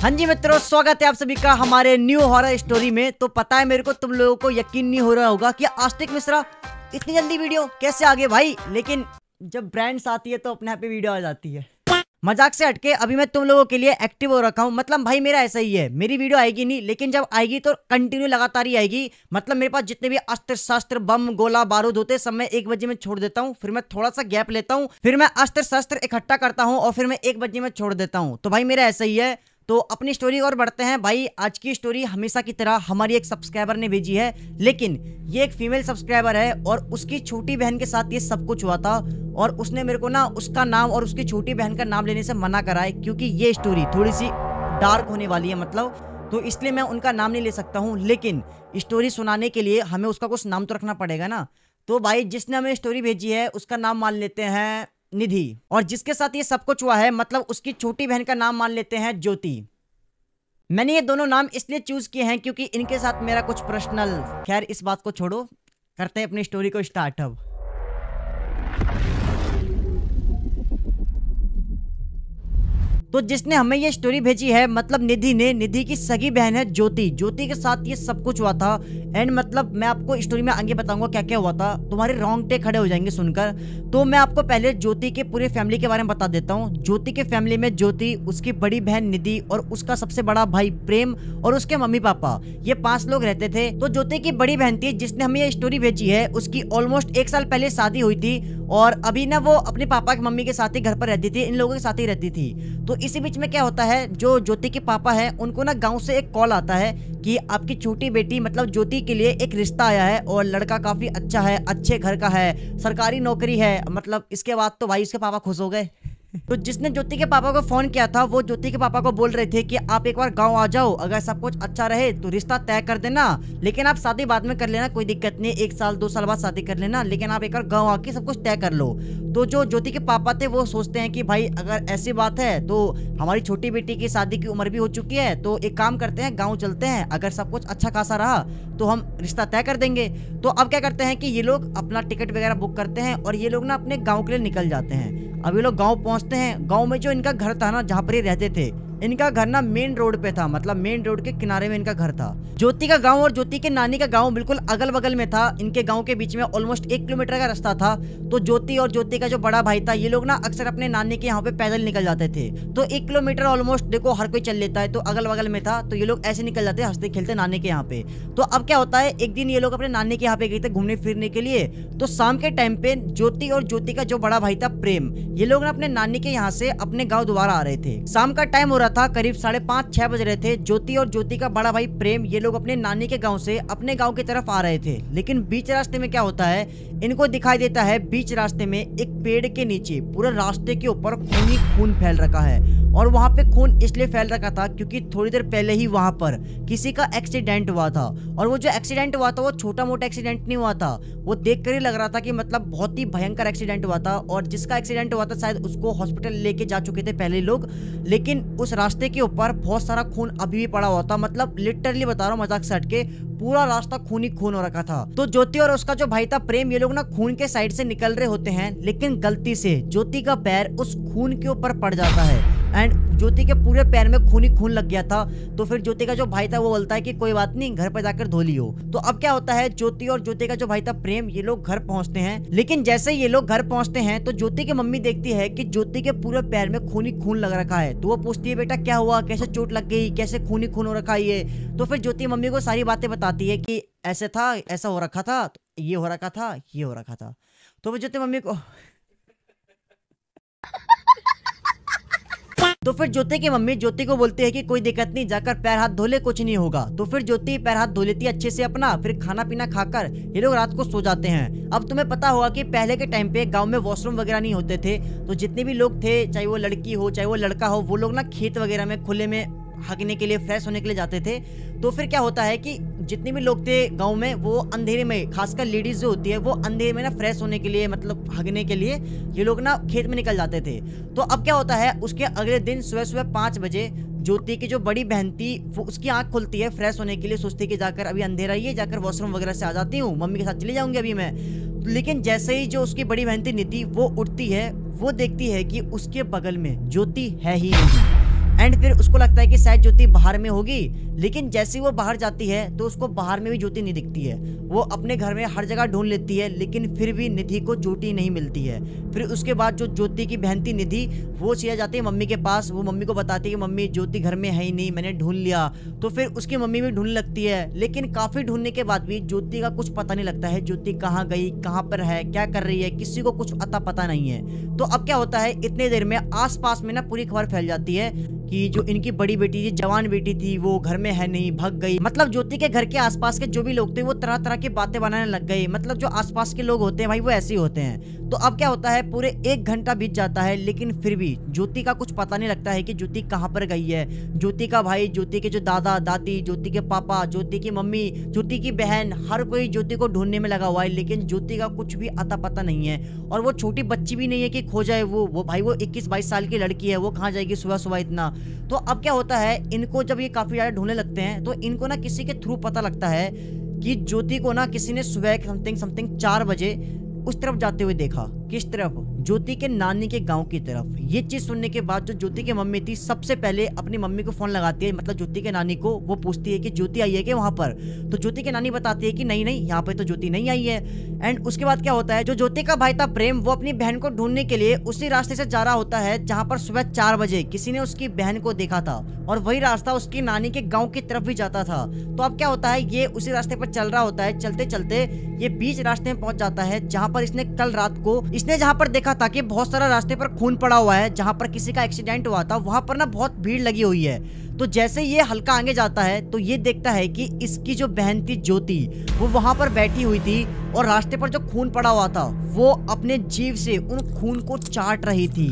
हाँ जी मित्रों, स्वागत है आप सभी का हमारे न्यू हॉरर स्टोरी में। तो पता है मेरे को तुम लोगों को यकीन नहीं हो रहा होगा कि आस्तिक मिश्रा इतनी जल्दी वीडियो कैसे आ गए भाई, लेकिन जब ब्रांड्स आती है तो अपने आप ही वीडियो आ जाती है। मजाक से हटके अभी मैं तुम लोगों के लिए एक्टिव हो रखा हूँ। मतलब भाई मेरा ऐसा ही है, मेरी वीडियो आएगी नहीं, लेकिन जब आएगी तो कंटिन्यू लगातार ही आएगी। मतलब मेरे पास जितने भी अस्त्र शस्त्र बम गोला बारूद होते सब मैं 1 बजे में छोड़ देता हूँ, फिर मैं थोड़ा सा गैप लेता हूँ, फिर मैं अस्त्र शस्त्र इकट्ठा करता हूँ और फिर मैं 1 बजे में छोड़ देता हूँ। तो भाई मेरा ऐसा ही है। तो अपनी स्टोरी और बढ़ते हैं भाई। आज की स्टोरी हमेशा की तरह हमारी एक सब्सक्राइबर ने भेजी है, लेकिन ये एक फीमेल सब्सक्राइबर है और उसकी छोटी बहन के साथ ये सब कुछ हुआ था। और उसने मेरे को ना उसका नाम और उसकी छोटी बहन का नाम लेने से मना करा है, क्योंकि ये स्टोरी थोड़ी सी डार्क होने वाली है। मतलब तो इसलिए मैं उनका नाम नहीं ले सकता हूँ, लेकिन स्टोरी सुनाने के लिए हमें उसका कुछ नाम तो रखना पड़ेगा ना। तो भाई जिसने हमें स्टोरी भेजी है उसका नाम मान लेते हैं निधि, और जिसके साथ ये सब कुछ हुआ है मतलब उसकी छोटी बहन का नाम मान लेते हैं ज्योति। मैंने ये दोनों नाम इसलिए चूज किए हैं क्योंकि इनके साथ मेरा कुछ पर्सनल, खैर इस बात को छोड़ो, करते हैं अपनी स्टोरी को स्टार्ट अब। तो जिसने हमें ये स्टोरी भेजी है मतलब निधि ने, निधि की सगी बहन है ज्योति। ज्योति के साथ ये सब कुछ हुआ था। एंड मतलब मैं आपको स्टोरी में आगे बताऊंगा क्या क्या हुआ था, तुम्हारे रोंगटे खड़े हो जाएंगे सुनकर। तो मैं आपको पहले ज्योति के पूरे फैमिली के बारे में बता देता हूँ। ज्योति के फैमिली में ज्योति, उसकी बड़ी बहन निधि और उसका सबसे बड़ा भाई प्रेम और उसके मम्मी पापा, ये 5 लोग रहते थे। तो ज्योति की बड़ी बहन थी जिसने हमें ये स्टोरी भेजी है, उसकी ऑलमोस्ट 1 साल पहले शादी हुई थी और अभी ना वो अपने पापा की मम्मी के साथ ही घर पर रहती थी, इन लोगों के साथ ही रहती थी। तो इसी बीच में क्या होता है, जो ज्योति के पापा है उनको ना गांव से एक कॉल आता है कि आपकी छोटी बेटी मतलब ज्योति के लिए एक रिश्ता आया है और लड़का काफी अच्छा है, अच्छे घर का है, सरकारी नौकरी है। मतलब इसके बाद तो भाई उसके पापा खुश हो गए। तो जिसने ज्योति के पापा को फोन किया था वो ज्योति के पापा को बोल रहे थे कि आप एक बार गांव आ जाओ, अगर सब कुछ अच्छा रहे तो रिश्ता तय कर देना, लेकिन आप शादी बाद में कर लेना, कोई दिक्कत नहीं, 1 साल 2 साल बाद शादी कर लेना, लेकिन आप एक बार गांव आके सब कुछ तय कर लो। तो जो ज्योति के पापा थे वो सोचते हैं कि भाई अगर ऐसी बात है तो हमारी छोटी बेटी की शादी की उम्र भी हो चुकी है, तो एक काम करते हैं गाँव चलते हैं, अगर सब कुछ अच्छा खासा रहा तो हम रिश्ता तय कर देंगे। तो अब क्या करते हैं कि ये लोग अपना टिकट वगैरह बुक करते हैं और ये लोग ना अपने गाँव के लिए निकल जाते हैं। अब ये लोग गांव पहुंचते हैं। गांव में जो इनका घर था ना, जहां पर ये रहते थे, इनका घर ना मेन रोड पे था, मतलब मेन रोड के किनारे में इनका घर था। ज्योति का गांव और ज्योति के नानी का गांव बिल्कुल अगल बगल में था। इनके गांव के बीच में ऑलमोस्ट 1 किलोमीटर का रास्ता था। तो ज्योति और ज्योति का जो बड़ा भाई था, ये लोग ना अक्सर अपने नानी के यहाँ पे पैदल निकल जाते थे। तो 1 किलोमीटर ऑलमोस्ट देखो हर कोई चल लेता है, तो अगल बगल में था, तो ये लोग ऐसे निकल जाते हंसते खेलते नानी के यहाँ पे। तो अब क्या होता है, एक दिन ये लोग अपने नानी के यहाँ पे गए थे घूमने फिरने के लिए। तो शाम के टाइम पे ज्योति और ज्योति का जो बड़ा भाई था प्रेम, ये लोग ना अपने नानी के यहाँ से अपने गाँव दोबारा आ रहे थे। शाम का टाइम हो रहा था, करीब 5:30-6 बज रहे थे। ज्योति और ज्योति का बड़ा भाई प्रेम ये लोग अपने नानी के गांव से अपने गांव की तरफ आ रहे थे, लेकिन बीच रास्ते में क्या होता है, इनको दिखाई देता है बीच रास्ते में एक पेड़ के नीचे पूरा रास्ते के ऊपर खून ही खून फैल रखा है। और वहां पे खून इसलिए फैल रखा था क्योंकि थोड़ी देर पहले ही वहां पर किसी का एक्सीडेंट हुआ था। और वो जो एक्सीडेंट हुआ था वो छोटा मोटा एक्सीडेंट नहीं हुआ था, वो देखकर ही लग रहा था कि मतलब बहुत ही भयंकर एक्सीडेंट हुआ था। और जिसका एक्सीडेंट हुआ था शायद उसको हॉस्पिटल लेके जा चुके थे पहले लोग, लेकिन उस रास्ते के ऊपर बहुत सारा खून अभी भी पड़ा हुआ था। मतलब लिटरली बता रहा हूँ, मजाक से हटके पूरा रास्ता खून ही खून हो रखा था। तो ज्योति और उसका जो भाई था प्रेम, ये लोग ना खून के साइड से निकल रहे होते हैं, लेकिन गलती से ज्योति का पैर उस खून के ऊपर पड़ जाता है एंड ज्योति के पूरे पैर में खून ही खून लग गया था। तो फिर ज्योति का जो भाई था वो बोलता है कि कोई बात नहीं, घर पर जाकर धो लियो। तो अब क्या होता है, ज्योति और ज्योति का जो भाई था प्रेम, ये लोग घर पहुंचते हैं। लेकिन जैसे ये लोग घर पहुंचते हैं तो ज्योति की मम्मी देखती है कि ज्योति के पूरे पैर में खून ही खून लग रखा है। तो वो पूछती है बेटा क्या हुआ, कैसे चोट लग गई, कैसे खून ही खून हो रखा है ये। तो फिर ज्योति मम्मी को सारी बातें बताती है कि ऐसे था, ऐसा हो रखा था, ये हो रखा था, ये हो रखा था। तो फिर ज्योति मम्मी को तो फिर ज्योति की मम्मी ज्योति को बोलती है कि कोई दिक्कत नहीं, जाकर पैर हाथ धो ले, कुछ नहीं होगा। तो फिर ज्योति पैर हाथ धो लेती है अच्छे से अपना, फिर खाना पीना खाकर ये लोग रात को सो जाते हैं। अब तुम्हें पता होगा कि पहले के टाइम पे गांव में वॉशरूम वगैरह नहीं होते थे, तो जितने भी लोग थे, चाहे वो लड़की हो चाहे वो लड़का हो, वो लोग ना खेत वगैरह में खुले में हगने के लिए, फ्रेश होने के लिए जाते थे। तो फिर क्या होता है कि जितने भी लोग थे गांव में, वो अंधेरे में, खासकर लेडीज जो होती है वो अंधेरे में ना फ्रेश होने के लिए, मतलब हगने के लिए ये लोग ना खेत में निकल जाते थे। तो अब क्या होता है, उसके अगले दिन सुबह सुबह 5 बजे ज्योति की जो बड़ी बहन थी वो उसकी आंख खुलती है फ्रेश होने के लिए, सोचती कि जाकर अभी अंधेरा ही है, जाकर वॉशरूम वगैरह से आ जाती हूँ, मम्मी के साथ चली जाऊंगी अभी मैं। लेकिन जैसे ही जो उसकी बड़ी बहन थी निधि, वो उठती है, वो देखती है कि उसके बगल में ज्योति है ही नहीं। एंड फिर उसको लगता है कि शायद ज्योति बाहर में होगी, लेकिन जैसे ही वो बाहर जाती है तो उसको बाहर में भी ज्योति नहीं दिखती है। वो अपने घर में हर जगह ढूंढ लेती है, लेकिन फिर भी निधि को ज्योति नहीं मिलती है। फिर उसके बाद जो ज्योति की बहन थी निधि, वो चली जाती है मम्मी के पास। वो मम्मी को बताती है कि मम्मी ज्योति घर में है ही नहीं, मैंने ढूंढ लिया। तो फिर उसकी मम्मी भी ढूंढने लगती है, लेकिन काफी ढूंढने के बाद भी ज्योति का कुछ पता नहीं लगता है। ज्योति कहाँ गई, कहाँ पर है, क्या कर रही है, किसी को कुछ अता पता नहीं है। तो अब क्या होता है, इतने देर में आसपास में ना पूरी खबर फैल जाती है कि जो इनकी बड़ी बेटी थी, जवान बेटी थी, वो घर में है नहीं, भाग गई। मतलब ज्योति के घर के आसपास के जो भी लोग थे वो तरह तरह की बातें बनाने लग गए। मतलब जो आसपास के लोग होते हैं भाई वो ऐसे ही होते हैं। तो अब क्या होता है, पूरे 1 घंटा बीत जाता है, लेकिन फिर भी ज्योति का कुछ पता नहीं लगता है कि ज्योति कहाँ पर गई है। ज्योति का भाई, ज्योति के जो दादा दादी, ज्योति के पापा, ज्योति की मम्मी, ज्योति की बहन, हर कोई ज्योति को ढूंढने में लगा हुआ है, लेकिन ज्योति का कुछ भी अता पता नहीं है। और वो छोटी बच्ची भी नहीं है कि खो जाए। वो भाई वो 21-22 साल की लड़की है, वो कहाँ जाएगी सुबह सुबह इतना। तो अब क्या होता है, इनको जब ये काफी ज्यादा ढूंढने लगते हैं तो इनको ना किसी के थ्रू पता लगता है कि ज्योति को ना किसी ने सुबह समथिंग 4 बजे उस तरफ जाते हुए देखा। किस तरफ? ज्योति के नानी के गांव की तरफ। ये चीज सुनने के बाद जो ज्योति की मम्मी थी सबसे पहले अपनी मम्मी को फोन लगाती है, मतलब ज्योति के नानी को। वो पूछती है कि ज्योति आई है क्या वहां पर? तो ज्योति की नानी बताती है कि नहीं नहीं, यहाँ पे तो ज्योति नहीं आई है। एंड उसके बाद क्या होता है, जो ज्योति का भाई था प्रेम, वो अपनी बहन को ढूंढने के लिए उसी रास्ते से जा रहा होता है जहाँ पर सुबह 4 बजे किसी ने उसकी बहन को देखा था, और वही रास्ता उसकी नानी के गाँव की तरफ भी जाता था। तो अब क्या होता है, ये उसी रास्ते पर चल रहा होता है। चलते चलते ये बीच रास्ते में पहुंच जाता है जहाँ पर इसने कल रात को जहाँ पर देखा था कि बहुत सारा रास्ते पर खून पड़ा हुआ है, जहाँ पर किसी का एक्सीडेंट हुआ था, वहां पर ना बहुत भीड़ लगी हुई है। तो जैसे ये हल्का आगे जाता है तो ये देखता है कि इसकी जो बहन थी ज्योति, वो वहां पर बैठी हुई थी और रास्ते पर जो खून पड़ा हुआ था वो अपने जीभ से उन खून को चाट रही थी,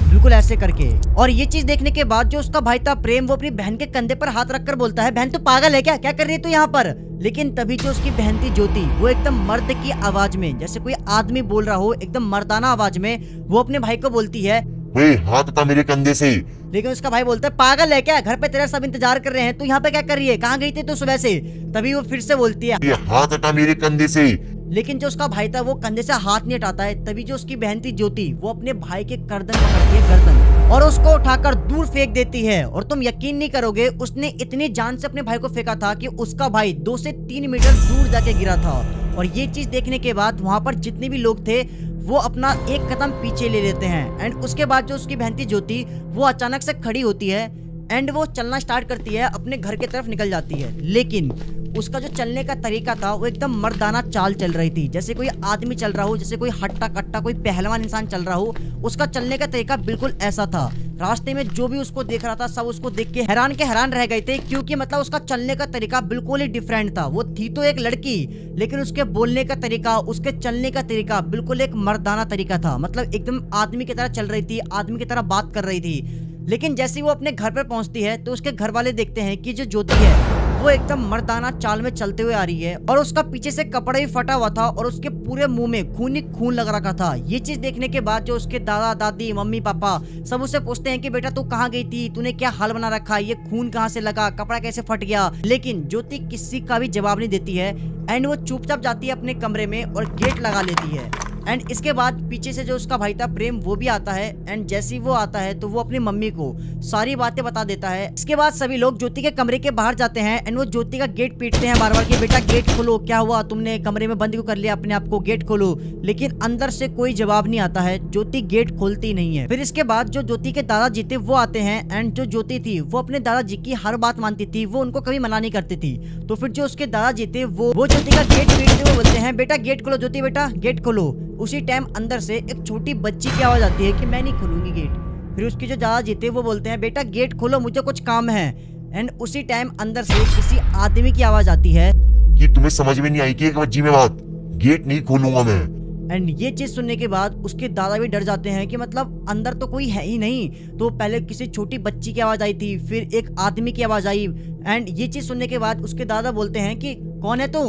बिल्कुल ऐसे करके। और ये चीज देखने के बाद जो उसका भाई था प्रेम, वो अपनी बहन के कंधे पर हाथ रखकर बोलता है, बहन तू पागल है क्या, क्या कर रही है तू यहाँ पर? लेकिन तभी जो उसकी बहन थी ज्योति, वो एकदम मर्द की आवाज में, जैसे कोई आदमी बोल रहा हो, एकदम मर्दाना आवाज में वो अपने भाई को बोलती है, हाथ हटा मेरे कंधे से। लेकिन उसका भाई बोलता है, पागल है क्या, घर पे तेरा सब इंतजार कर रहे हैं, तू यहाँ पे क्या कर रही है, कहाँ गई थी तू सुबह से? तभी वो फिर से बोलती है, हाथ हटा मेरे कंधे से। लेकिन जो उसका भाई था वो कंधे से हाथ नहीं हटाता है। तभी जो उसकी बहन थी ज्योति, वो अपने भाई के गर्दन पकड़ती है, गर्दन, और उसको उठाकर दूर फेंक देती है। और तुम यकीन नहीं करोगे, उसने इतनी जान से अपने भाई को फेंका था कि उसका भाई 2 से 3 मीटर दूर जाके गिरा था। और ये चीज देखने के बाद वहां पर जितने भी लोग थे वो अपना एक कदम पीछे ले लेते हैं। एंड उसके बाद जो उसकी बहन थी ज्योति, वो अचानक से खड़ी होती है एंड वो चलना स्टार्ट करती है, अपने घर की तरफ निकल जाती है। लेकिन उसका जो चलने का तरीका था वो एकदम मर्दाना चाल चल रही थी, जैसे कोई आदमी चल रहा हो, जैसे कोई हट्टा कट्टा कोई पहलवान इंसान चल रहा हो। उसका चलने का तरीका बिल्कुल ऐसा था। रास्ते में जो भी उसको देख रहा था सब उसको देख के हैरान रह गए थे, क्योंकि मतलब उसका चलने का तरीका बिल्कुल ही डिफरेंट था। वो थी तो एक लड़की, लेकिन उसके बोलने का तरीका, उसके चलने का तरीका बिल्कुल एक मर्दाना तरीका था। मतलब एकदम आदमी की तरह चल रही थी, आदमी की तरह बात कर रही थी। लेकिन जैसे वो अपने घर पर पहुंचती है तो उसके घर वाले देखते हैं कि जो ज्योति है वो एकदम मर्दाना चाल में चलते हुए आ रही है, और उसका पीछे से कपड़ा भी फटा हुआ था और उसके पूरे मुंह में खून ही खून लग रखा था। ये चीज देखने के बाद जो उसके दादा दादी, मम्मी पापा सब उससे पूछते हैं कि बेटा तू कहाँ गई थी, तूने क्या हाल बना रखा, ये खून कहाँ से लगा, कपड़ा कैसे फट गया? लेकिन ज्योति किसी का भी जवाब नहीं देती है एंड वो चुपचाप जाती है अपने कमरे में और गेट लगा लेती है। एंड इसके बाद पीछे से जो उसका भाई था प्रेम, वो भी आता है। एंड जैसे ही वो आता है तो वो अपनी मम्मी को सारी बातें बता देता है। इसके बाद सभी लोग ज्योति के कमरे के बाहर जाते हैं एंड वो ज्योति का गेट पीटते हैं बार बार कि बेटा गेट खोलो, क्या हुआ, तुमने कमरे में बंद क्यों कर लिया अपने आप को, गेट खोलो। लेकिन अंदर से कोई जवाब नहीं आता है, ज्योति गेट खोलती नहीं है। फिर इसके बाद जो ज्योति के दादाजी थे वो आते हैं एंड जो ज्योति थी वो अपने दादाजी की हर बात मानती थी, वो उनको कभी मना नहीं करती थी। तो फिर जो उसके दादाजी थे वो ज्योति का गेट पीटते हुए बोलते हैं, बेटा गेट खोलो ज्योति, बेटा गेट खोलो। उसी टाइम अंदर से एक छोटी बच्ची की आवाज आती है कि मैं नहीं खोलूंगी गेट। फिर उसके जो दादाजी थे वो बोलते हैं, बेटा गेट खोलो, मुझे कुछ काम है। एंड उसी टाइम अंदर से किसी आदमी की आवाज आती है कि तुम्हें समझ में नहीं आई कि एक बच्ची में बात, गेट नहीं खोलूंगा मैं। एंड ये चीज सुनने के बाद उसके दादा भी डर जाते हैं कि मतलब अंदर तो कोई है ही नहीं। तो पहले किसी छोटी बच्ची की आवाज आई थी, फिर एक आदमी की आवाज आई। एंड ये चीज सुनने के बाद उसके दादा बोलते हैं कि कौन है तू?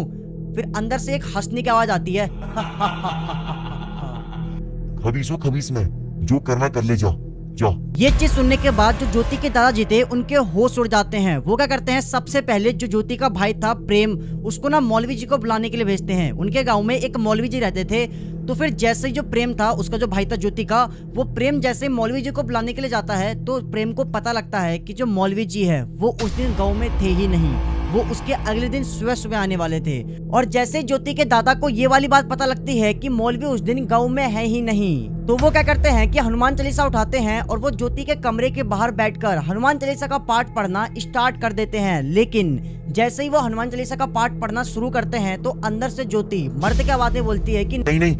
फिर अंदर से एक हंसने की आवाज आती है, खबीस हो खबीस में, जो करना कर ले जा, जाओ। ये चीज सुनने के बाद जो ज्योति के दादाजी थे उनके होश उड़ जाते हैं। वो क्या करते हैं, सबसे पहले जो ज्योति का भाई था प्रेम, उसको ना मौलवी जी को बुलाने के लिए भेजते हैं। उनके गांव में एक मौलवी जी रहते थे। तो फिर जैसे ही जो प्रेम था, उसका जो भाई था ज्योति का, वो प्रेम जैसे मौलवी जी को बुलाने के लिए जाता है तो प्रेम को पता लगता है कि जो मौलवी जी है वो उस दिन गाँव में थे ही नहीं, वो उसके अगले दिन सुबह सुबह आने वाले थे। और जैसे ज्योति के दादा को ये वाली बात पता लगती है कि मौलवी उस दिन गांव में है ही नहीं, तो वो क्या करते हैं कि हनुमान चालीसा उठाते हैं और वो ज्योति के कमरे के बाहर बैठकर हनुमान चालीसा का पाठ पढ़ना स्टार्ट कर देते हैं। लेकिन जैसे ही वो हनुमान चालीसा का पाठ पढ़ना शुरू करते हैं तो अंदर से ज्योति मर्द की आवाज में बोलती है कि नहीं नहीं,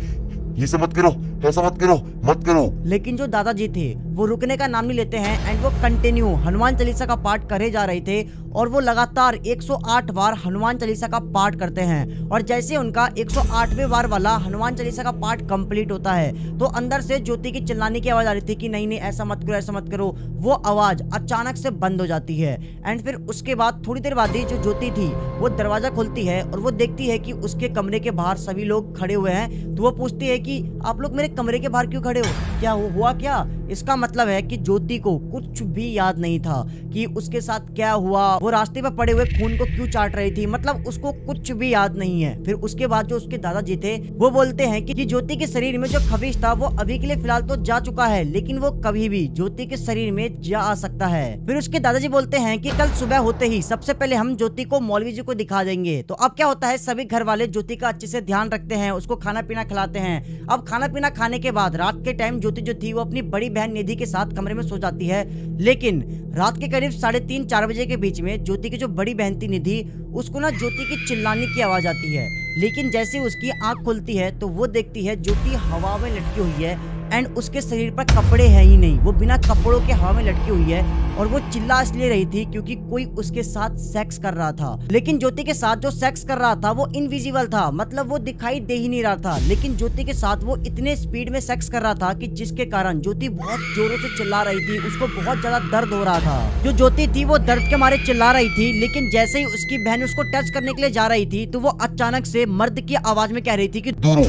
ये सब मत करो, ऐसा मत करो, मत करो। लेकिन जो दादाजी थे वो रुकने का नाम नहीं लेते हैं एंड वो कंटिन्यू हनुमान चालीसा का पाठ करे जा रहे थे और वो लगातार 108 बार हनुमान चालीसा का पाठ करते हैं। और जैसे उनका 108वें बार वाला हनुमान चालीसा का पाठ कंप्लीट होता है तो अंदर से ज्योति की चिल्लाने की आवाज आ रही थी कि नहीं नहीं ऐसा मत करो, ऐसा मत करो। वो आवाज अचानक से बंद हो जाती है एंड फिर उसके बाद थोड़ी देर बाद ही जो ज्योति थी वो दरवाजा खोलती है और वो देखती है कि उसके कमरे के बाहर सभी लोग खड़े हुए हैं। तो वो पूछती है कि आप लोग मेरे कमरे के बाहर क्यों खड़े हो, क्या हुआ क्या? इसका मतलब है कि ज्योति को कुछ भी याद नहीं था कि उसके साथ क्या हुआ, वो रास्ते पे पड़े हुए खून को क्यों चाट रही थी, मतलब उसको कुछ भी याद नहीं है। फिर उसके बाद जो उसके दादाजी थे वो बोलते हैं कि ज्योति के शरीर में जो खबीज था वो अभी के लिए फिलहाल तो जा चुका है, लेकिन वो कभी भी ज्योति के शरीर में जा आ सकता है। फिर उसके दादाजी बोलते हैं कि कल सुबह होते ही सबसे पहले हम ज्योति को मौलवी जी को दिखा देंगे। तो अब क्या होता है, सभी घर वाले ज्योति का अच्छे से ध्यान रखते हैं, उसको खाना पीना खिलाते हैं। अब खाना पीना खाने के बाद रात के टाइम ज्योति जो थी वो अपनी बड़ी बहन निधि के साथ कमरे में सो जाती है। लेकिन रात के करीब 3:30-4 बजे के बीच में ज्योति की जो बड़ी बहन थी निधि, उसको ना ज्योति की चिल्लाने की आवाज आती है। लेकिन जैसे उसकी आंख खुलती है तो वो देखती है ज्योति हवा में लटकी हुई है एंड उसके शरीर पर कपड़े हैं ही नहीं, वो बिना कपड़ों के हवा में लटकी हुई है। और वो चिल्ला इसलिए रही थी क्योंकि कोई उसके साथ सेक्स कर रहा था। लेकिन ज्योति के साथ जो सेक्स कर रहा था वो इनविजिबल था, मतलब वो दिखाई दे ही नहीं रहा था। लेकिन ज्योति के साथ वो इतने स्पीड में सेक्स कर रहा था कि जिसके कारण ज्योति बहुत जोरों से चिल्ला रही थी, उसको बहुत ज्यादा दर्द हो रहा था। जो ज्योति थी वो दर्द के मारे चिल्ला रही थी। लेकिन जैसे ही उसकी बहन उसको टच करने के लिए जा रही थी तो वो अचानक से मर्द की आवाज में कह रही थी कि दूरो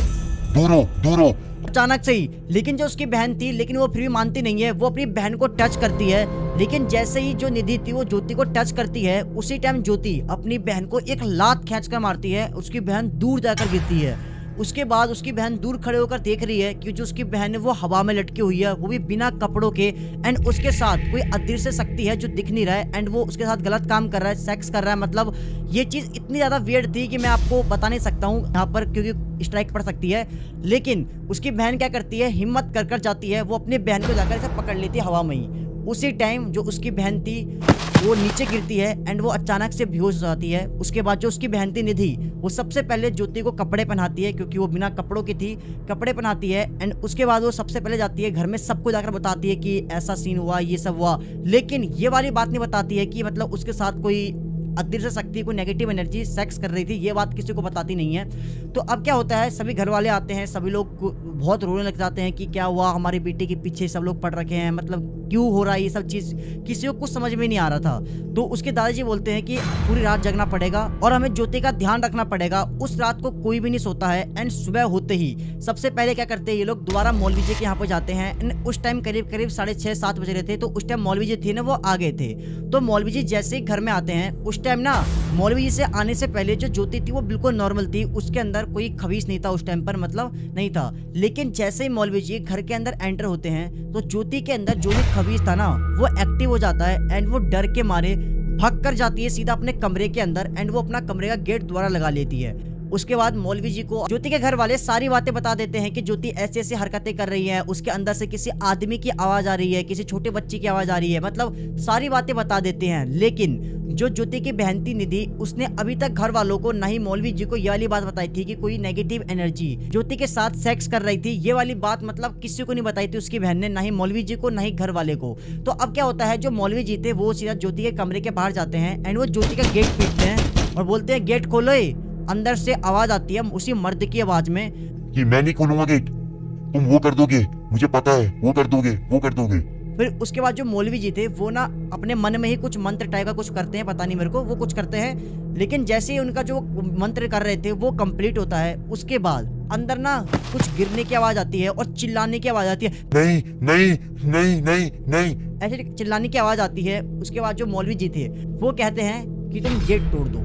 दूरो दूरो, अचानक से ही। लेकिन जो उसकी बहन थी, लेकिन वो फिर भी मानती नहीं है, वो अपनी बहन को टच करती है। लेकिन जैसे ही जो निधि थी वो ज्योति को टच करती है, उसी टाइम ज्योति अपनी बहन को एक लात खींच कर मारती है, उसकी बहन दूर जाकर गिरती है। उसके बाद उसकी बहन दूर खड़े होकर देख रही है कि जो उसकी बहन है वो हवा में लटकी हुई है, वो भी बिना कपड़ों के। एंड उसके साथ कोई अदृश्य शक्ति है जो दिख नहीं रहा है एंड वो उसके साथ गलत काम कर रहा है, सेक्स कर रहा है। मतलब ये चीज इतनी ज्यादा वियर्ड थी कि मैं आपको बता नहीं सकता हूँ यहाँ पर, क्योंकि स्ट्राइक पड़ सकती है। लेकिन उसकी बहन क्या करती है, हिम्मत कर कर जाती है, वो अपनी बहन को जाकर इसे पकड़ लेती है हवा में ही। उसी टाइम जो उसकी बहन थी वो नीचे गिरती है एंड वो अचानक से बेहोश हो जाती है। उसके बाद जो उसकी बहन थी निधि, वो सबसे पहले ज्योति को कपड़े पहनाती है क्योंकि वो बिना कपड़ों की थी, कपड़े पहनाती है। एंड उसके बाद वो सबसे पहले जाती है घर में, सबको जाकर बताती है कि ऐसा सीन हुआ, ये सब हुआ। लेकिन ये वाली बात नहीं बताती है कि मतलब उसके साथ कोई अदृश्य शक्ति, कोई नेगेटिव एनर्जी सेक्स कर रही थी, ये बात किसी को बताती नहीं है। तो अब क्या होता है, सभी घर वाले आते हैं, सभी लोग बहुत रोने लग जाते हैं कि क्या हुआ, हमारी बेटी के पीछे सब लोग पड़ रखे हैं, मतलब क्यों हो रहा है ये सब चीज, किसी को कुछ समझ में नहीं आ रहा था। तो उसके दादाजी बोलते हैं कि पूरी रात जगना पड़ेगा और हमें ज्योति का ध्यान रखना पड़ेगा। उस रात को कोई भी नहीं सोता है एंड सुबह होते ही सबसे पहले क्या करते हैं ये लोग, दोबारा मौलवी जी के यहाँ पे जाते हैं। उस टाइम करीब 6:30-7 बज रहे थे। तो उस टाइम मौलवी जी थे ना वो आ गए थे। तो मौलवी जी जैसे ही घर में आते हैं, उस टाइम ना मौलवी जी से आने से पहले जो ज्योति थी वो बिल्कुल नॉर्मल थी, उसके अंदर कोई खबीस नहीं था उस टाइम पर, मतलब नहीं था। लेकिन जैसे ही मौलवी जी घर के अंदर एंटर होते हैं तो ज्योति के अंदर जो भी खबीस था ना वो एक्टिव हो जाता है एंड वो डर के मारे भाग कर जाती है सीधा अपने कमरे के अंदर एंड वो अपना कमरे का गेट दोबारा लगा लेती है। उसके बाद मौलवी जी को ज्योति के घर वाले सारी बातें बता देते हैं कि ज्योति ऐसी ऐसी हरकतें कर रही है, उसके अंदर से किसी आदमी की आवाज आ रही है, किसी छोटे बच्चे की आवाज आ रही है, मतलब सारी बातें बता देते हैं। लेकिन जो ज्योति की बहन थी निधि, उसने अभी तक घर वालों को, ना ही मौलवी जी को ये वाली बात बताई थी कि कोई नेगेटिव एनर्जी ज्योति के साथ सेक्स कर रही थी, ये वाली बात मतलब किसी को नहीं बताई थी उसकी बहन ने, ना ही मौलवी जी को, ना ही घर वाले को। तो अब क्या होता है, जो मौलवी जी थे वो सीधा ज्योति के कमरे के बाहर जाते हैं एंड वो ज्योति का गेट पीटते हैं और बोलते हैं गेट खोलो। अंदर से आवाज आती है उसी मर्द की आवाज में कि मैं नहीं खोलूंगा गेट, तुम वो कर दोगे, मुझे पता है, वो कर दोगे, वो कर दोगे। फिर उसके बाद जो मौलवी जी थे वो ना अपने मन में ही कुछ मंत्र टाइप का कुछ करते हैं, पता नहीं मेरे को, वो कुछ करते हैं। लेकिन जैसे ही उनका जो मंत्र कर रहे थे वो कंप्लीट होता है, उसके बाद अंदर ना कुछ गिरने की आवाज आती है और चिल्लाने की आवाज आती है। नहीं नहीं नहीं नहीं नहीं। ऐसे चिल्लाने की आवाज आती है। उसके बाद जो मौलवी जी थे वो कहते हैं कि तुम गेट तोड़ दो,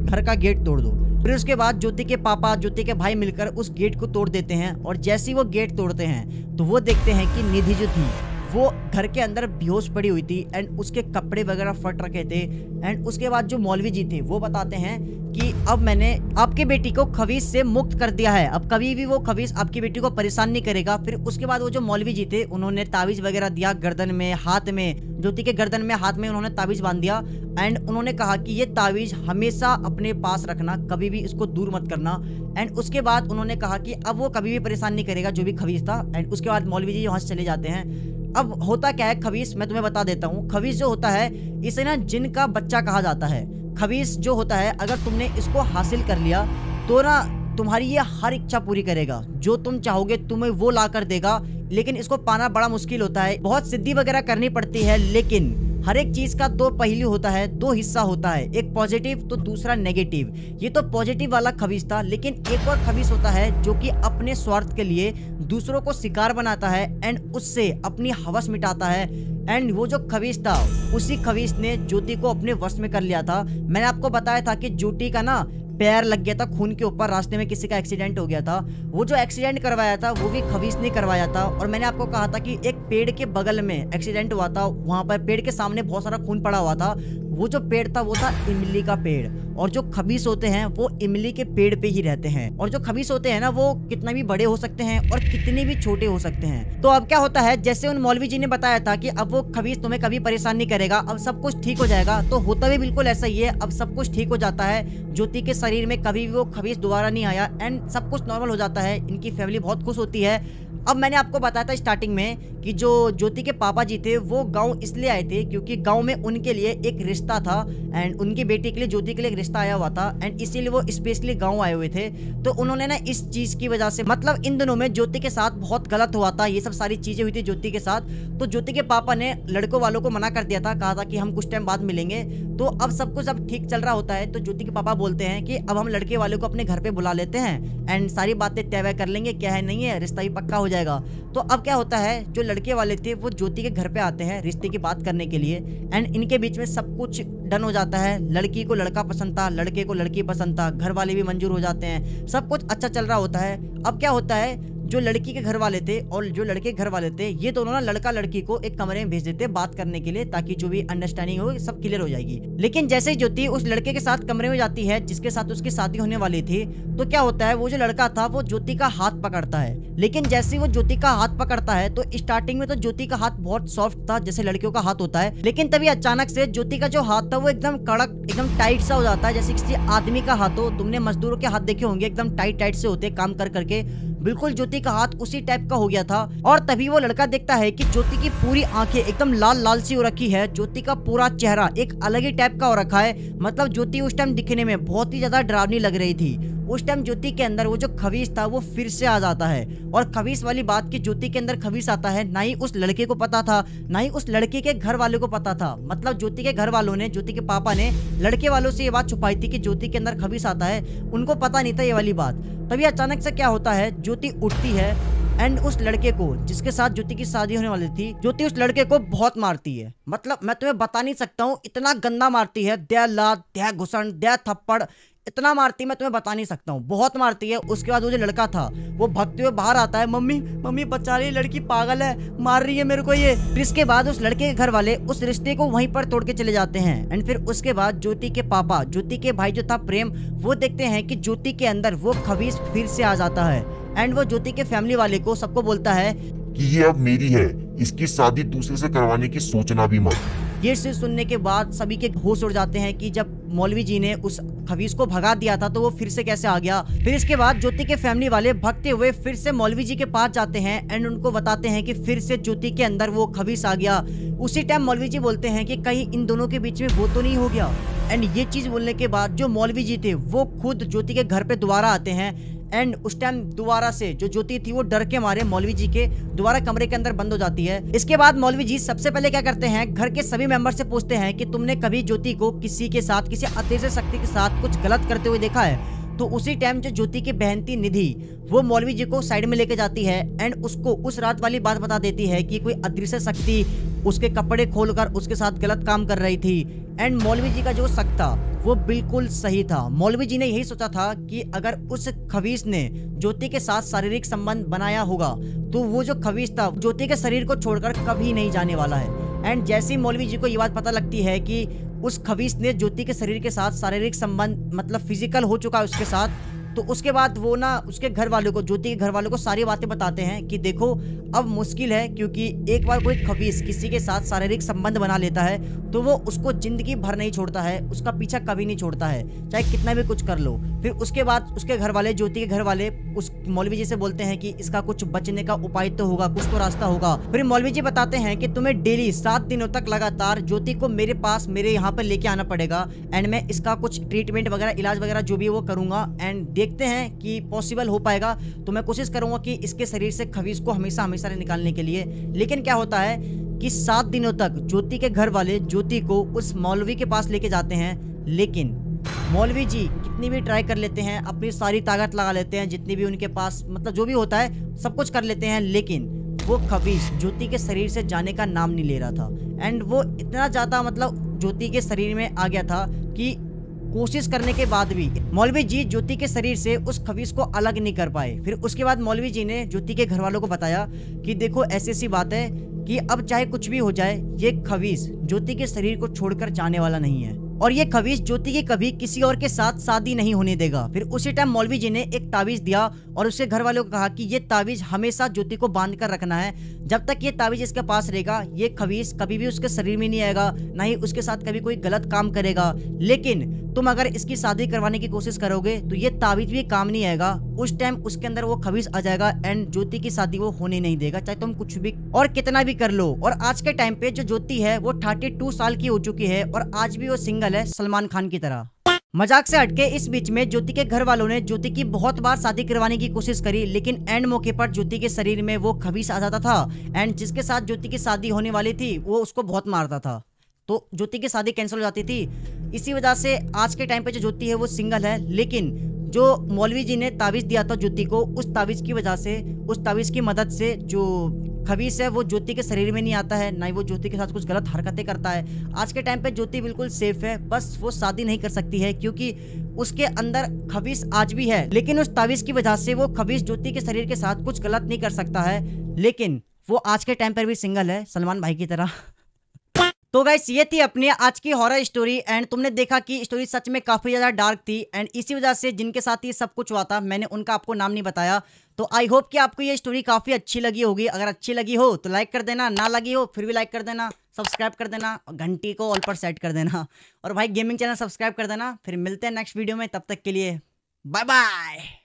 घर का गेट तोड़ दो। फिर उसके बाद ज्योति के पापा, ज्योति के भाई मिलकर उस गेट को तोड़ देते हैं और जैसे ही वो गेट तोड़ते हैं तो वो देखते हैं कि निधि जो थी वो घर के अंदर बेहोश पड़ी हुई थी एंड उसके कपड़े वगैरह फट रखे थे। एंड उसके बाद जो मौलवी जी थे वो बताते हैं कि अब मैंने आपकी बेटी को खबीस से मुक्त कर दिया है, अब कभी भी वो खबीस आपकी बेटी को परेशान नहीं करेगा। फिर उसके बाद वो जो मौलवी जी थे उन्होंने ताबीज वगैरह दिया गर्दन में, हाथ में, ज्योति के गर्दन में, हाथ में उन्होंने ताबीज बांध दिया। एंड उन्होंने कहा कि ये ताबीज हमेशा अपने पास रखना, कभी भी इसको दूर मत करना। एंड उसके बाद उन्होंने कहा कि अब वो कभी भी परेशान नहीं करेगा जो भी खबीस था। एंड उसके बाद मौलवी जी वहां से चले जाते हैं। अब होता क्या है खबीस, मैं तुम्हें बता देता हूँ। खबीस जो होता है इसे ना जिन का बच्चा कहा जाता है। खबीस जो होता है अगर तुमने इसको हासिल कर लिया तो ना तुम्हारी ये हर इच्छा पूरी करेगा, जो तुम चाहोगे तुम्हें वो ला कर देगा। लेकिन इसको पाना बड़ा मुश्किल होता है, बहुत सिद्धि वगैरह करनी पड़ती है। लेकिन हर एक चीज का दो पहलू होता है, दो हिस्सा होता है, एक पॉजिटिव तो दूसरा नेगेटिव। ये तो पॉजिटिव वाला खबीस था, लेकिन एक और खबीस होता है जो कि अपने स्वार्थ के लिए दूसरों को शिकार बनाता है एंड उससे अपनी हवस मिटाता है। एंड वो जो खबीस था उसी खबीस ने ज्योति को अपने वश में कर लिया था। मैंने आपको बताया था कि ज्योति का ना पैर लग गया था खून के ऊपर, रास्ते में किसी का एक्सीडेंट हो गया था। वो जो एक्सीडेंट करवाया था वो भी खबीस ने करवाया था। और मैंने आपको कहा था कि एक पेड़ के बगल में एक्सीडेंट हुआ था, वहां पर पेड़ के सामने बहुत सारा खून पड़ा हुआ था। वो जो पेड़ था वो था इमली का पेड़। और जो खबीस होते हैं वो इमली के पेड़ पे ही रहते हैं। और जो खबीस होते हैं ना वो कितना भी बड़े हो सकते हैं और कितने भी छोटे हो सकते हैं। तो अब क्या होता है, जैसे उन मौलवी जी ने बताया था कि अब वो खबीस तुम्हें कभी परेशान नहीं करेगा, अब सब कुछ ठीक हो जाएगा, तो होता भी बिल्कुल ऐसा ही है। अब सब कुछ ठीक हो जाता है, ज्योति के शरीर में कभी भी वो खबीस दोबारा नहीं आया एंड सब कुछ नॉर्मल हो जाता है। इनकी फैमिली बहुत खुश होती है। अब मैंने आपको बताया था स्टार्टिंग में कि जो ज्योति के पापा जी थे वो गांव इसलिए आए थे क्योंकि गांव में उनके लिए एक रिश्ता था एंड उनकी बेटी के लिए, ज्योति के लिए एक रिश्ता आया हुआ था एंड इसीलिए वो स्पेशली गांव आए हुए थे। तो उन्होंने ना इस चीज की वजह से, मतलब इन दिनों में ज्योति के साथ बहुत गलत हुआ था, ये सब सारी चीजें हुई थी ज्योति के साथ। तो ज्योति के पापा ने लड़कों वालों को मना कर दिया था, कहा था कि हम कुछ टाइम बाद मिलेंगे। तो अब सब कुछ अब ठीक चल रहा होता है। तो ज्योति के पापा बोलते हैं कि अब हम लड़के वाले को अपने घर पे बुला लेते हैं एंड सारी बातें तय वय कर लेंगे, क्या है नहीं है, रिश्ता भी पक्का हो जाएगा। तो अब क्या होता है, जो लड़के वाले थे वो ज्योति के घर पे आते हैं रिश्ते की बात करने के लिए एंड इनके बीच में सब कुछ डन हो जाता है। लड़की को लड़का पसंद था, लड़के को लड़की पसंद था, घर वाले भी मंजूर हो जाते हैं, सब कुछ अच्छा चल रहा होता है। अब क्या होता है, जो लड़की के घर वाले थे और जो लड़के के घर वाले थे ये दोनों ना लड़का लड़की को एक कमरे में भेज देते बात करने के लिए, ताकि जो भी अंडरस्टैंडिंग हो सब क्लियर हो जाएगी। लेकिन जैसे ही ज्योति उस लड़के के साथ कमरे में जाती है जिसके साथ उसकी शादी होने वाली थी, तो क्या होता है, वो जो लड़का था वो ज्योति का हाथ पकड़ता है। लेकिन जैसे ही वो ज्योति का हाथ पकड़ता है तो स्टार्टिंग में तो ज्योति का हाथ बहुत सॉफ्ट था जैसे लड़कियों का हाथ होता है, लेकिन तभी अचानक से ज्योति का जो हाथ था वो एकदम कड़क, एकदम टाइट सा हो जाता है, जैसे किसी आदमी का हाथ हो। तुमने मजदूरों के हाथ देखे होंगे, एकदम टाइट टाइट से होते काम कर करके, बिल्कुल ज्योति का हाथ उसी टाइप का हो गया था। और तभी वो लड़का देखता है कि ज्योति की पूरी आंखें एकदम लाल लाल सी हो रखी है, ज्योति का पूरा चेहरा एक अलग ही टाइप का हो रखा है। मतलब ज्योति उस टाइम दिखने में बहुत ही ज्यादा डरावनी लग रही थी। उस टाइम ज्योति के अंदर वो जो खबीस था वो फिर से आ जाता है। और खबीस वाली बात की ज्योति के अंदर खबीस आता है, ना ही उस लड़के को पता था, ना ही उस लड़के के घर वालों को पता था। मतलब ज्योति के घर वालों ने, ज्योति के पापा ने लड़के वालों से ये बात छुपाई थी कि ज्योति के अंदर खबीस आता है, उनको पता नहीं था ये वाली बात। तभी अचानक से क्या होता है, ज्योति उठती है एंड उस लड़के को जिसके साथ ज्योति की शादी होने वाली थी, ज्योति उस लड़के को बहुत मारती है। मतलब मैं तुम्हें बता नहीं सकता हूँ, इतना गंदा मारती है, दया लात, दया घुसन, दया थप्पड़, इतना मारती है मैं तुम्हें बता नहीं सकता हूँ, बहुत मारती है। उसके बाद वो जो लड़का था वो भागते हुए बाहर आता है, मम्मी मम्मी बचा रही, लड़की पागल है, मार रही है मेरे को ये। फिर इसके बाद उस लड़के के घर वाले उस रिश्ते को वहीं पर तोड़ के चले जाते हैं एंड फिर उसके बाद ज्योति के पापा, ज्योति के भाई जो था प्रेम, वो देखते हैं कि ज्योति के अंदर वो खबीस फिर से आ जाता है एंड वो ज्योति के फैमिली वाले को, सबको बोलता है कि ये अब मेरी है, इसकी शादी दूसरे से करवाने की सोचना भी मत। ये चीज सुनने के बाद सभी के होश उड़ जाते हैं कि जब मौलवी जी ने उस खबीस को भगा दिया था तो वो फिर से कैसे आ गया। फिर इसके बाद ज्योति के फैमिली वाले भागते हुए फिर से मौलवी जी के पास जाते हैं एंड उनको बताते हैं कि फिर से ज्योति के अंदर वो खबीस आ गया। उसी टाइम मौलवी जी बोलते हैं कि कहीं इन दोनों के बीच में वो तो नहीं हो गया। एंड ये चीज बोलने के बाद जो मौलवी जी थे वो खुद ज्योति के घर पे दोबारा आते हैं एंड उस टाइम दोबारा से जो ज्योति थी वो डर के मारे मौलवी जी के दोबारा कमरे के अंदर बंद हो जाती है। इसके बाद मौलवी जी सबसे पहले क्या करते हैं, घर के सभी मेंबर से पूछते हैं कि तुमने कभी ज्योति को किसी के साथ, किसी अदृश्य शक्ति के साथ कुछ गलत करते हुए देखा है। तो उसी टाइम जो ज्योति की बहन थी निधि, वो मौलवी जी को साइड में लेके जाती है एंड उसको उस रात वाली बात बता देती है कि कोई अदृश्य शक्ति उसके कपड़े खोलकर उसके साथ गलत काम कर रही थी। एंड मौलवी जी का जो शक था वो बिल्कुल सही था। मौलवी जी ने यही सोचा था कि अगर उस खबीस ने ज्योति के साथ शारीरिक संबंध बनाया होगा तो वो जो खबीस था ज्योति के शरीर को छोड़कर कभी नहीं जाने वाला है। एंड जैसे ही मौलवी जी को ये बात पता लगती है कि उस खबीस ने ज्योति के शरीर के साथ शारीरिक संबंध मतलब फिजिकल हो चुका है उसके साथ, तो उसके बाद वो ना उसके घर वालों को, ज्योति के घर वालों को सारी बातें बताते हैं कि देखो अब मुश्किल है, क्योंकि एक बार कोई खबीस किसी के साथ शारीरिक संबंध बना लेता है तो वो उसको जिंदगी भर नहीं छोड़ता है, उसका पीछा कभी नहीं छोड़ता है, चाहे कितना भी कुछ कर लो। फिर उसके बाद उसके घर वाले, ज्योति के घर वाले उस मौलवी जी से बोलते हैं कि इसका कुछ बचने का उपाय तो होगा, कुछ तो रास्ता होगा। फिर मौलवी जी बताते हैं कि तुम्हें डेली 7 दिनों तक लगातार ज्योति को मेरे पास, मेरे यहाँ पर लेके आना पड़ेगा एंड मैं इसका कुछ ट्रीटमेंट वगैरह, इलाज वगैरह जो भी वो करूंगा एंड देखते हैं कि पॉसिबल हो पाएगा तो मैं कोशिश करूंगा कि इसके शरीर से खबीस को हमेशा हमेशा निकालने के लिए। लेकिन क्या होता है कि 7 दिनों तक ज्योति के घर वाले ज्योति को उस मौलवी के पास लेके जाते हैं, लेकिन मौलवी जी कितनी भी ट्राई कर लेते हैं, अपनी सारी ताकत लगा लेते हैं, जितनी भी उनके पास मतलब जो भी होता है सब कुछ कर लेते हैं, लेकिन वो खबीस ज्योति के शरीर से जाने का नाम नहीं ले रहा था। एंड वो इतना ज्यादा मतलब ज्योति के शरीर में आ गया था कि कोशिश करने के बाद भी मौलवी जी ज्योति के शरीर से उस खबीस को अलग नहीं कर पाए। फिर उसके बाद मौलवी जी ने ज्योति के घर वालों को बताया कि देखो ऐसी सी बात है कि अब चाहे कुछ भी हो जाए ये खबीस ज्योति के शरीर को छोड़कर जाने वाला नहीं है और ये खबीस ज्योति की कभी किसी और के साथ शादी नहीं होने देगा। फिर उसी टाइम मौलवी जी ने एक ताबीज दिया और उसके घर वालों को कहा कि ये ताबीज हमेशा ज्योति को बांध कर रखना है, जब तक ये ताबीज इसके पास रहेगा ये खबीस कभी भी उसके शरीर में नहीं आएगा, ना ही उसके साथ कभी कोई गलत काम करेगा। लेकिन तुम अगर इसकी शादी करवाने की कोशिश करोगे तो ये ताबीज भी काम नहीं आएगा, उस टाइम उसके अंदर वो खबीस आ जाएगा एंड ज्योति की शादी वो होने नहीं देगा, चाहे तुम कुछ भी और कितना भी कर लो। और आज के टाइम पे जो ज्योति है वो 32 साल की हो चुकी है और आज भी वो सिंगल है, सलमान खान की तरह। मजाक से हटके इस बीच में ज्योति के घर वालों ने ज्योति की बहुत बार शादी करवाने की कोशिश करी, लेकिन एंड मौके पर ज्योति के शरीर में वो खबीस आ जाता था एंड जिसके साथ ज्योति की शादी होने वाली थी वो उसको बहुत मारता था, तो ज्योति की शादी कैंसिल हो जाती थी। इसी वजह से आज के टाइम पे जो ज्योति है वो सिंगल है। लेकिन जो मौलवी जी ने ताबीज दिया था ज्योति को, उस ताबीज की वजह से, उस ताबीज की मदद से जो खबीस है वो ज्योति के शरीर में नहीं आता है, ना ही वो ज्योति के साथ कुछ गलत हरकतें करता है। आज के टाइम पे ज्योति बिल्कुल सेफ है, बस वो शादी नहीं कर सकती है क्योंकि उसके अंदर खबीस आज भी है, लेकिन उस ताबीज की वजह से वो खबीस ज्योति के शरीर के साथ कुछ गलत नहीं कर सकता है, लेकिन वो आज के टाइम पर भी सिंगल है, सलमान भाई की तरह। तो गाइस ये थी अपनी आज की हॉरर स्टोरी एंड तुमने देखा कि स्टोरी सच में काफी ज्यादा डार्क थी एंड इसी वजह से जिनके साथ ये सब कुछ हुआ था मैंने उनका आपको नाम नहीं बताया। तो आई होप कि आपको ये स्टोरी काफी अच्छी लगी होगी। अगर अच्छी लगी हो तो लाइक कर देना, ना लगी हो फिर भी लाइक कर देना, सब्सक्राइब कर देना और घंटी को ऑल पर सेट कर देना और भाई गेमिंग चैनल सब्सक्राइब कर देना। फिर मिलते हैं नेक्स्ट वीडियो में, तब तक के लिए बाय बाय।